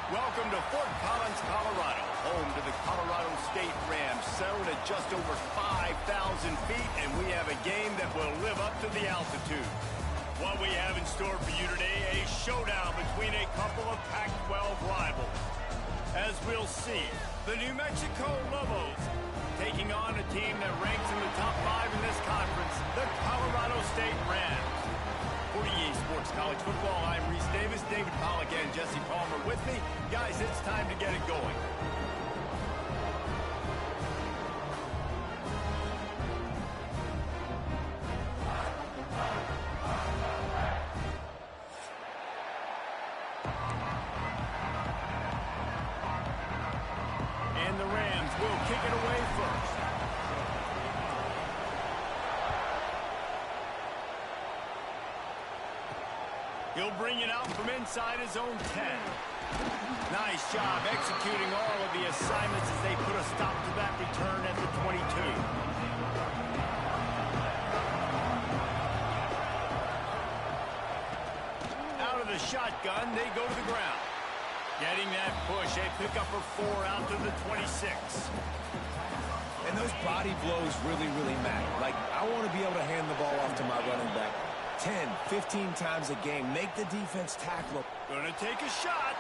Welcome to Fort Collins, Colorado, home to the Colorado State Rams, settled at just over 5,000 feet, and we have a game that will live up to the altitude. What we have in store for you today, a showdown between a couple of Pac-12 rivals. As we'll see, the New Mexico Lobos taking on a team that ranks in the top 5 in this conference, the Colorado State Rams. For EA Sports College Football, I'm Reese Davis, David Pollack, and Jesse Palmer with me. Guys, it's time to get it going. And the Rams will kick it away first. He'll bring it out from inside his own 10. Nice job executing all of the assignments as they put a stop to that return at the 22. Out of the shotgun, they go to the ground. Getting that push, a pickup for 4 out to the 26. And those body blows really matter. Like, I want to be able to hand the ball off to my running back 10, 15 times a game. Make the defense tackle. Gonna take a shot.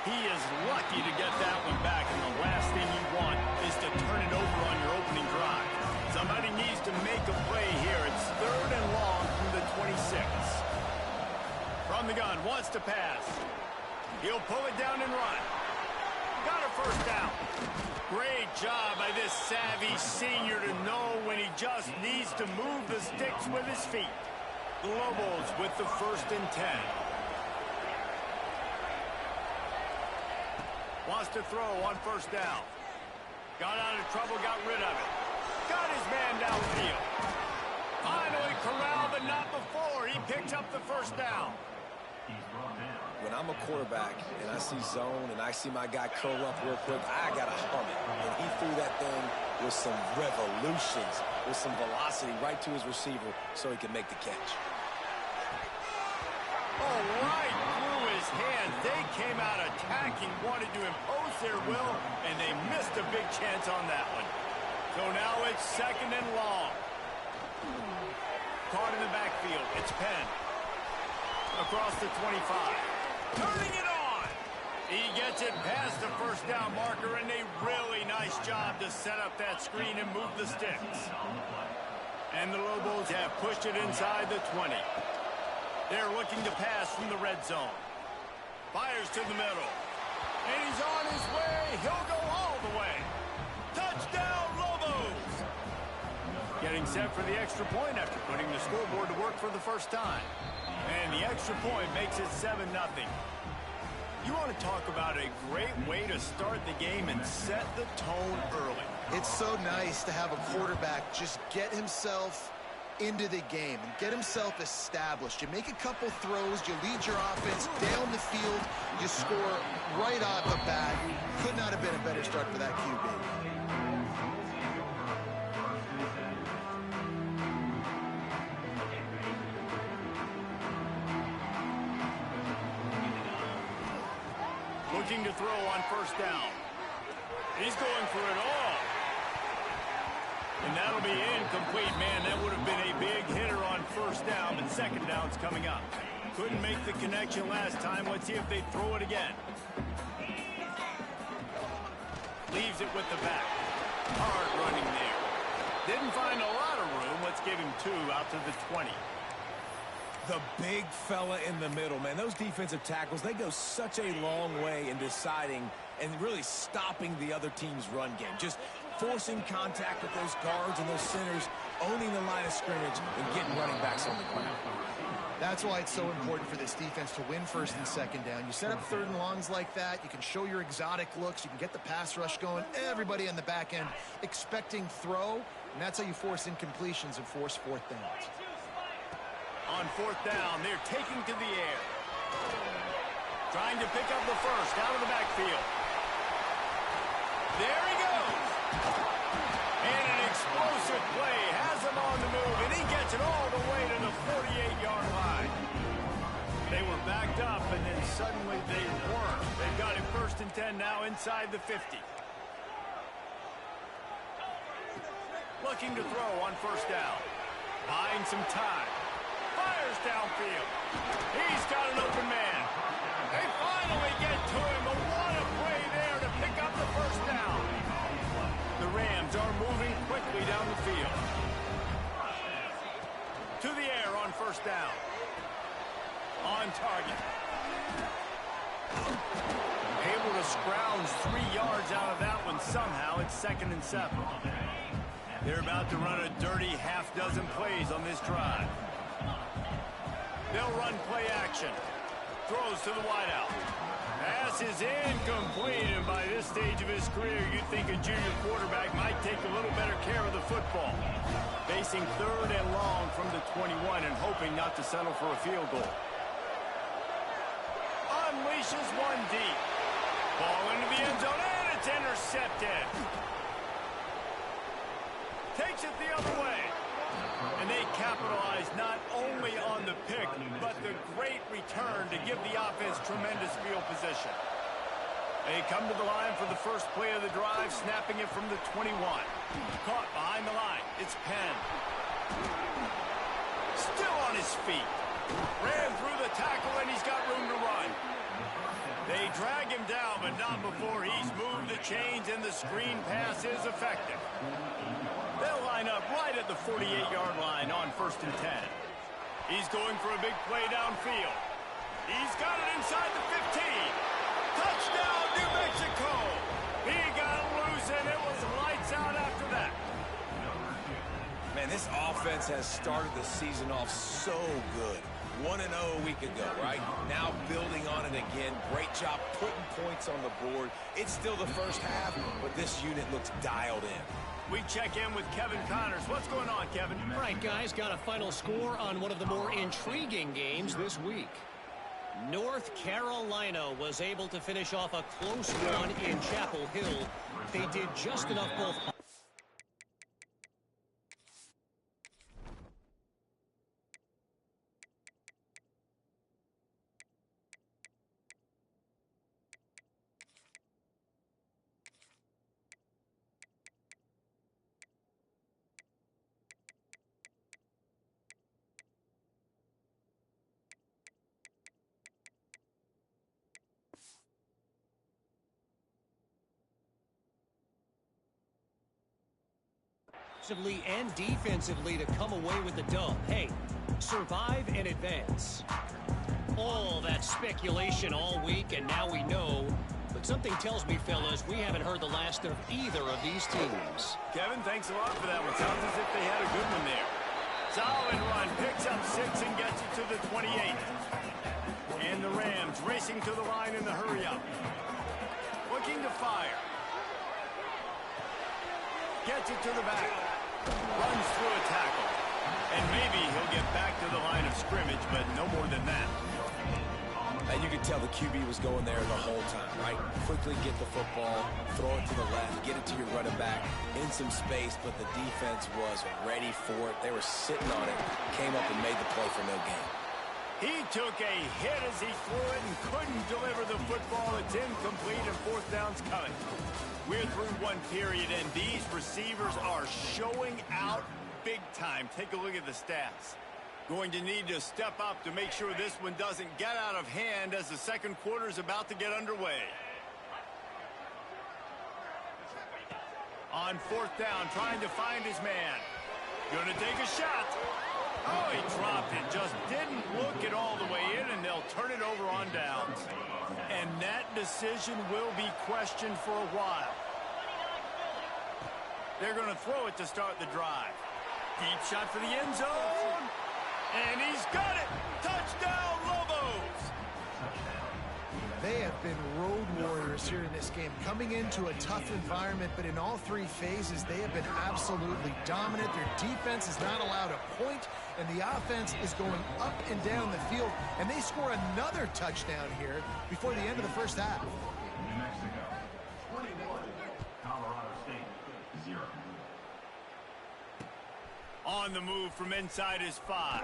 He is lucky to get that one back, and the last thing you want is to turn it over on your opening drive. Somebody needs to make a play here. It's 3rd and long from the 26. From the gun, wants to pass. He'll pull it down and run. Got a first down. Great job by this savvy senior to know when he just needs to move the sticks with his feet. The Lobos with the 1st and 10. Wants to throw on 1st down. Got out of trouble, got rid of it. Got his man downfield. Finally corralled, but not before. He picks up the 1st down. When I'm a quarterback and I see zone and I see my guy curl up real quick, I got to hum it. And he threw that thing with some revolutions, with some velocity right to his receiver so he can make the catch. Oh, right through his hands. They came out attacking, wanted to impose their will, and they missed a big chance on that one. So now it's 2nd and long. Caught in the backfield. It's Penn. Across the 25. Turning it on. He gets it past the 1st down marker, and a really nice job to set up that screen and move the sticks. And the Lobos have pushed it inside the 20. They're looking to pass from the red zone. Fires to the middle. And he's on his way. He'll go all the way. Touchdown, Lobos! Getting set for the extra point after putting the scoreboard to work for the first time. And the extra point makes it 7-0. You want to talk about a great way to start the game and set the tone early. It's so nice to have a quarterback just get himself into the game and get himself established. You make a couple throws, you lead your offense down the field, you score right off the bat. Could not have been a better start for that QB. Looking to throw on 1st down. He's going for it all. And that'll be incomplete. Man, that would have been a big hitter on 1st down, but 2nd down's coming up. Couldn't make the connection last time. Let's see if they throw it again. Leaves it with the back. Hard running there. Didn't find a lot of room. Let's give him 2 out to the 20. The big fella in the middle, man. Those defensive tackles, they go such a long way in deciding and really stopping the other team's run game. Just forcing contact with those guards and those centers, owning the line of scrimmage, and getting running backs on the ground. That's why it's so important for this defense to win 1st and 2nd down. You set up 3rd and longs like that, you can show your exotic looks, you can get the pass rush going, everybody on the back end expecting throw, and that's how you force incompletions and force 4th downs. On 4th down, they're taking to the air. Trying to pick up the 1st out of the backfield. There he goes. And an explosive play has him on the move, and he gets it all the way to the 48-yard line. They were backed up, and then suddenly they now inside the 50. Looking to throw on first down. Buying some time. Fires downfield. He's got an open man. They finally get to him, but what a play there to pick up the first down. The Rams are moving quickly down the field. To the air on first down. On target. Able to scrounge 3 yards out of that one somehow. It's 2nd and 7. They're about to run a dirty half-dozen plays on this drive. They'll run play action. Throws to the wideout. Pass is incomplete, and by this stage of his career, you'd think a junior quarterback might take a little better care of the football. Facing 3rd and long from the 21 and hoping not to settle for a field goal. Unleashes one deep. Ball into the end zone, and it's intercepted. Takes it the other way. And they capitalize not only on the pick, but the great return to give the offense tremendous field position. They come to the line for the first play of the drive, snapping it from the 21. Caught behind the line. It's Penn. Still on his feet. Ran through the tackle, and he's got room to run. They drag him down, but not before he's moved the chains, and the screen pass is effective. They'll line up right at the 48-yard line on 1st and 10. He's going for a big play downfield. He's got it inside the 15. Touchdown, New Mexico. He got loose, and it was lights out after that. Man, this offense has started the season off so good. 1-0 a week ago, right? Now building on it again. Great job putting points on the board. It's still the first half, but this unit looks dialed in. We check in with Kevin Connors. What's going on, Kevin? All right, guys, got a final score on one of the more intriguing games this week. North Carolina was able to finish off a close one in Chapel Hill. They did just enough both. And defensively to come away with the dub. Hey, survive and advance. All that speculation all week, and now we know. But something tells me, fellas, we haven't heard the last of either of these teams. Kevin, thanks a lot for that one. Sounds as if they had a good one there. Solid run, picks up 6 and gets it to the 28. And the Rams racing to the line in the hurry-up. Looking to fire. Gets it to the back. Runs through a tackle. And maybe he'll get back to the line of scrimmage, but no more than that. And you could tell the QB was going there the whole time, right? Quickly get the football, throw it to the left, get it to your running back in some space, but the defense was ready for it. They were sitting on it, came up and made the play for no gain. He took a hit as he threw it and couldn't deliver the football. It's incomplete and 4th down's coming. We're through one period, and these receivers are showing out big time. Take a look at the stats. Going to need to step up to make sure this one doesn't get out of hand as the second quarter is about to get underway. On 4th down, trying to find his man. Gonna take a shot. Oh, he dropped it. Just didn't look it all the way in, and they'll turn it over on downs. And that decision will be questioned for a while. They're going to throw it to start the drive. Deep shot for the end zone. And he's got it. Touchdown, Lobos. They have been road warriors here in this game, coming into a tough environment, but in all 3 phases, they have been absolutely dominant. Their defense is not allowed a point, and the offense is going up and down the field, and they score another touchdown here before the end of the first half. New Mexico, 21. Colorado State, 0. On the move from inside his 5.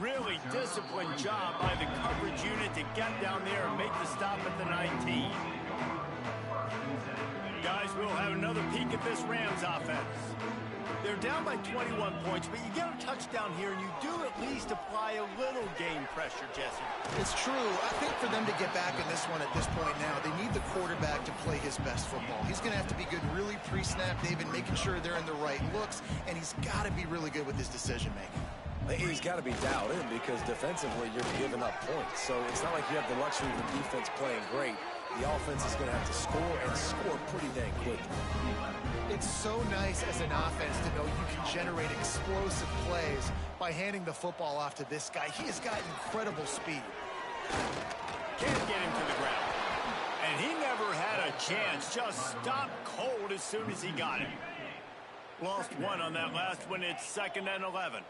Really disciplined job by the coverage unit to get down there and make the stop at the 19. Guys, we'll have another peek at this Rams offense. They're down by 21 points, but you get a touchdown here, and you do at least apply a little game pressure, Jesse. It's true. I think for them to get back in this one at this point now, they need the quarterback to play his best football. He's going to have to be good really pre-snap, David, making sure they're in the right looks, and he's got to be really good with his decision-making. He's got to be dialed in because defensively you're giving up points. So it's not like you have the luxury of the defense playing great. The offense is going to have to score and score pretty dang quick. It's so nice as an offense to know you can generate explosive plays by handing the football off to this guy. He has got incredible speed. Can't get him to the ground. And he never had a chance. Just stopped cold as soon as he got him. Lost one on that last one. It's 2nd and 11.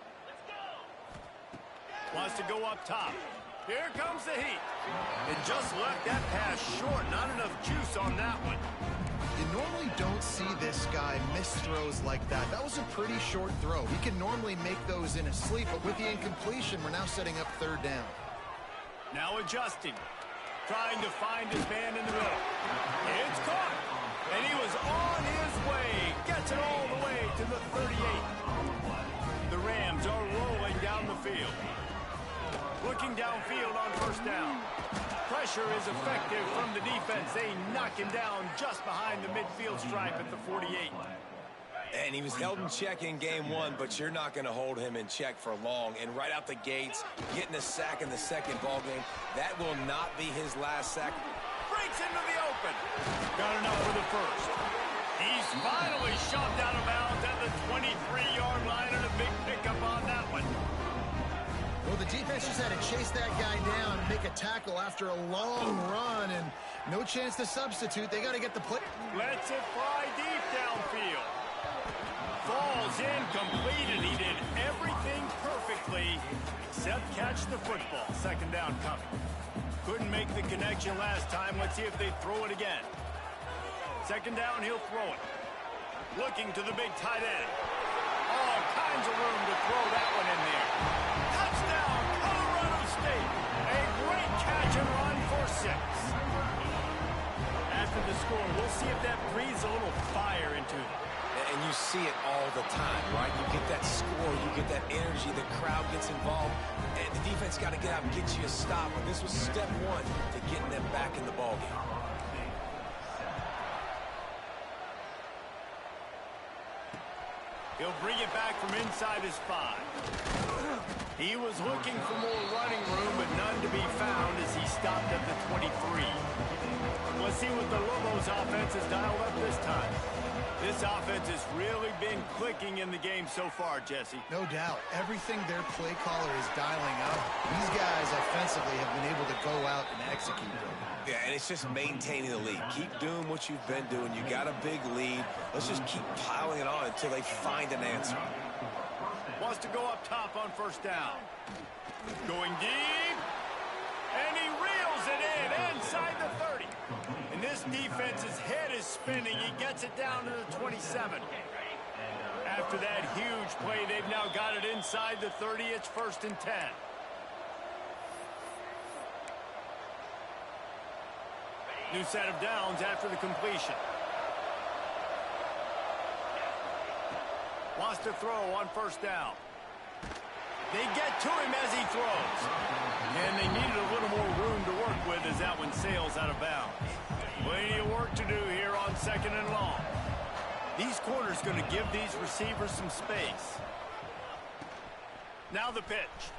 Wants to go up top. Here comes the heat. And just left that pass short. Not enough juice on that one. You normally don't see this guy miss throws like that. That was a pretty short throw. He can normally make those in his sleep, but with the incompletion, we're now setting up 3rd down. Now adjusting. Trying to find his man in the middle. It's caught. And he was on his way. Gets it all the way to the 38. The Rams are rolling down the field. Looking downfield on 1st down. Pressure is effective from the defense. They knock him down just behind the midfield stripe at the 48. And he was held in check in game 1, but you're not going to hold him in check for long. And right out the gates, getting a sack in the 2nd ball game, that will not be his last sack. Breaks into the open. Got enough for the 1st. He's finally shoved out of bounds at the 23-yard line, and a big pickup on that one. Well, the defense just had to chase that guy down and make a tackle after a long run, and no chance to substitute. They got to get the play. Lets it fly deep downfield. Falls in, completed. He did everything perfectly except catch the football. 2nd down coming. Couldn't make the connection last time. Let's see if they throw it again. 2nd down, he'll throw it. Looking to the big tight end. All kinds of room to throw that one in there. Touchdown, Colorado State. A great catch and run for 6. After the score, we'll see if that breathes a little fire into them. And you see it all the time, right? You get that score, you get that energy, the crowd gets involved, and the defense got to get out and get you a stop. And this was step 1 to getting them back in the ballgame. He'll bring it back from inside his 5. He was looking for more running room, but none to be found as he stopped at the 23. Let's see what the Lobos offense has dialed up this time. This offense has really been clicking in the game so far, Jesse. No doubt. Everything their play caller is dialing up, these guys offensively have been able to go out and execute them. Yeah, and it's just maintaining the lead. Keep doing what you've been doing. You got a big lead. Let's just keep piling it on until they find an answer. Wants to go up top on 1st down. Going deep. And he reels it in inside the 30. And this defense's head is spinning. He gets it down to the 27. After that huge play, they've now got it inside the 30. It's 1st and 10. New set of downs after the completion. Wants to throw on 1st down. They get to him as he throws. And they needed a little more room to work with as that one sails out of bounds. Plenty of work to do here on 2nd and long. These corners going to give these receivers some space. Now the pitch.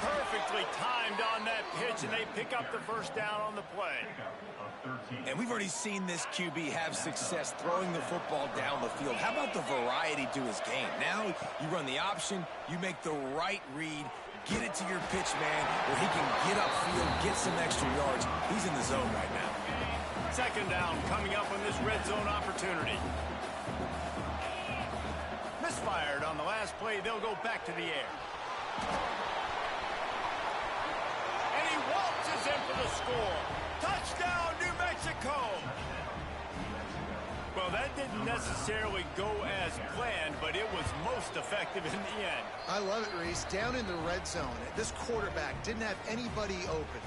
Perfectly timed on that pitch, and they pick up the 1st down on the play. And we've already seen this QB have success throwing the football down the field. How about the variety to his game? Now you run the option, you make the right read, get it to your pitch man where he can get upfield, get some extra yards. He's in the zone right now. 2nd down coming up on this red zone opportunity. Misfired on the last play. They'll go back to the air. And he waltzes in for the score. Touchdown, New Mexico! Well, that didn't necessarily go as planned, but it was most most effective in the end. I love it, Reese. Down in the red zone, this quarterback didn't have anybody open.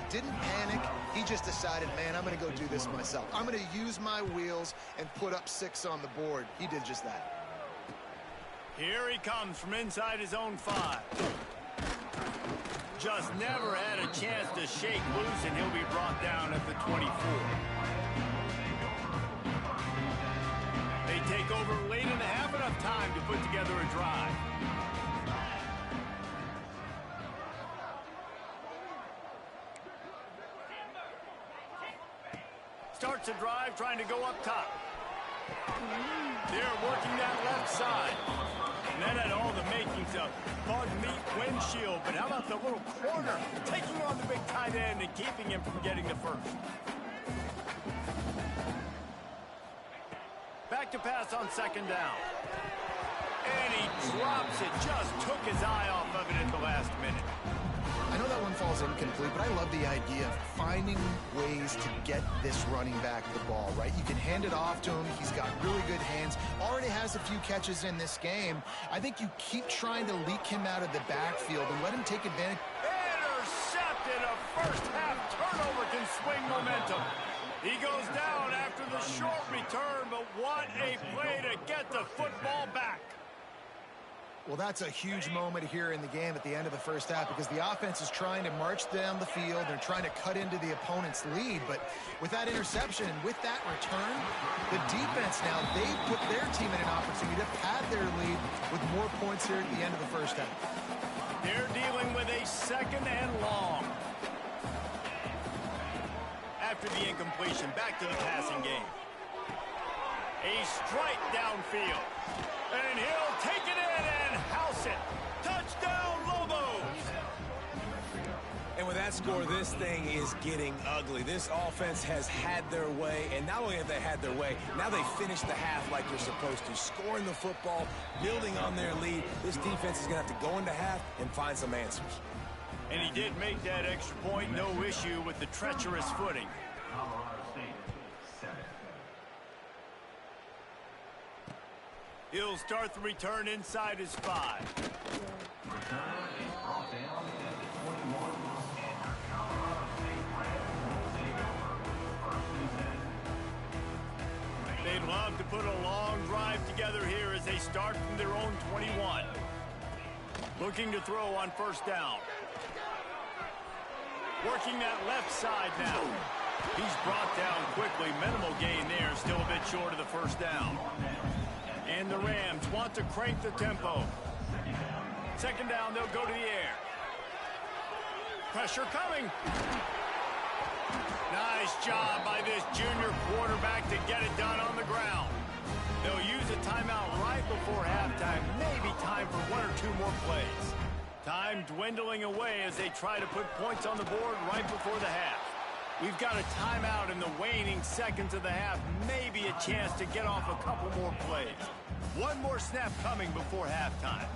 Didn't panic. He just decided, man, I'm going to go do this myself. I'm going to use my wheels and put up 6 on the board. He did just that. Here he comes from inside his own 5. Just never had a chance to shake loose, and he'll be brought down at the 24. They take over late in the half, enough time to put together a drive. Starts a drive trying to go up top. They're working that left side. And that had all the makings of bug meat windshield. But how about the little corner taking on the big tight end and keeping him from getting the first? Back to pass on 2nd down. And he drops it. Just took his eye off of it at the last minute. I know that one falls incomplete, but I love the idea of finding ways to get this running back the ball, right? You can hand it off to him. He's got really good hands. Already has a few catches in this game. I think you keep trying to leak him out of the backfield and let him take advantage. Intercepted. A first-half turnover can swing momentum. He goes down after the short return, but what a play to get the football back. Well, that's a huge moment here in the game at the end of the first half because the offense is trying to march down the field. They're trying to cut into the opponent's lead. But with that interception and with that return, the defense now, they put their team in an opportunity to pad their lead with more points here at the end of the first half. They're dealing with a 2nd and long. After the incompletion, back to the passing game. A strike downfield. And he'll take it in and house it. Touchdown, Lobos! And with that score, this thing is getting ugly. This offense has had their way, and not only have they had their way, now they finish the half like they're supposed to, scoring the football, building on their lead. This defense is going to have to go into half and find some answers. And he did make that extra point, no issue with the treacherous footing. He'll start the return inside his 5. They'd love to put a long drive together here as they start from their own 21. Looking to throw on 1st down. Working that left side now. He's brought down quickly. Minimal gain there, still a bit short of the 1st down. And the Rams want to crank the tempo. 2nd down, they'll go to the air. Pressure coming. Nice job by this junior quarterback to get it done on the ground. They'll use a timeout right before halftime. Maybe time for 1 or 2 more plays. Time dwindling away as they try to put points on the board right before the half. We've got a timeout in the waning seconds of the half. Maybe a chance to get off a couple more plays. 1 more snap coming before halftime.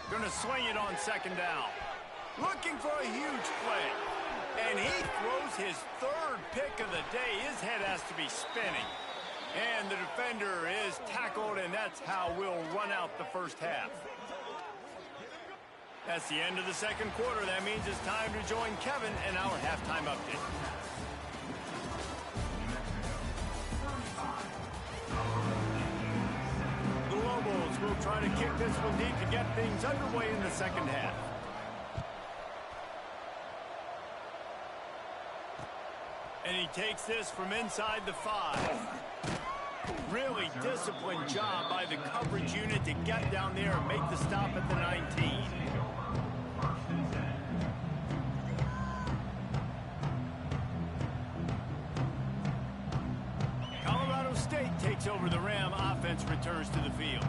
Gonna swing it on 2nd down. Looking for a huge play. And he throws his 3rd pick of the day. His head has to be spinning. And the defender is tackled, and that's how we'll run out the first half. That's the end of the 2nd quarter. That means it's time to join Kevin in our halftime update. The Lobos will try to kick this one deep to get things underway in the 2nd half. And he takes this from inside the 5. Really disciplined job by the coverage unit to get down there and make the stop at the 19. Colorado State takes over. The Ram offense returns to the field.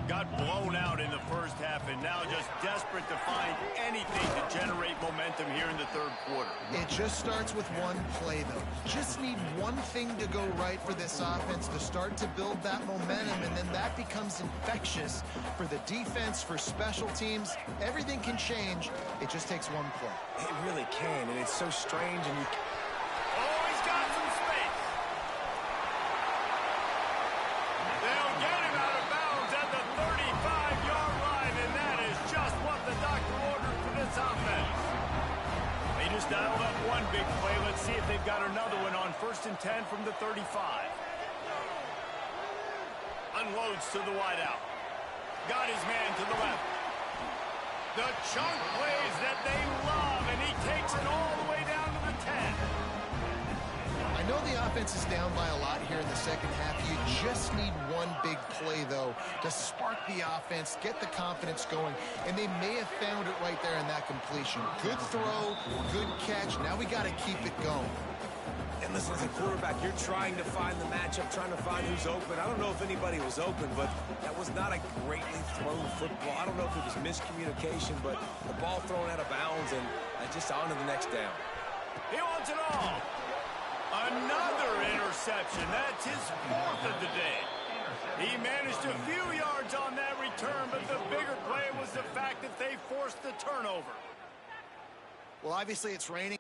Got blown out in the first half and now just desperate to find anything to generate momentum here in the 3rd quarter. It just starts with one play, though. Just need one thing to go right for this offense to start to build that momentum, and then that becomes infectious for the defense, for special teams. Everything can change. It just takes one play. It really can, and it's so strange. And Oh, he's got some space. They'll get him they've got another one on 1st and 10 from the 35. Unloads to the wideout. Got his man to the left. The chunk plays that they love, and he takes it all the way down to the 10. I know the offense is down by a lot here in the second half. You just need one big play, though, to spark the offense, get the confidence going, and they may have found it right there in that completion. Good throw, good catch. Now we got to keep it going. And listen, as a quarterback, you're trying to find the matchup, trying to find who's open. I don't know if anybody was open, but that was not a greatly thrown football. I don't know if it was miscommunication, but the ball thrown out of bounds and just on to the next down. He wants it all. Another interception. That's his 4th of the day. He managed a few yards on that return, but the bigger play was the fact that they forced the turnover. Well, obviously it's raining.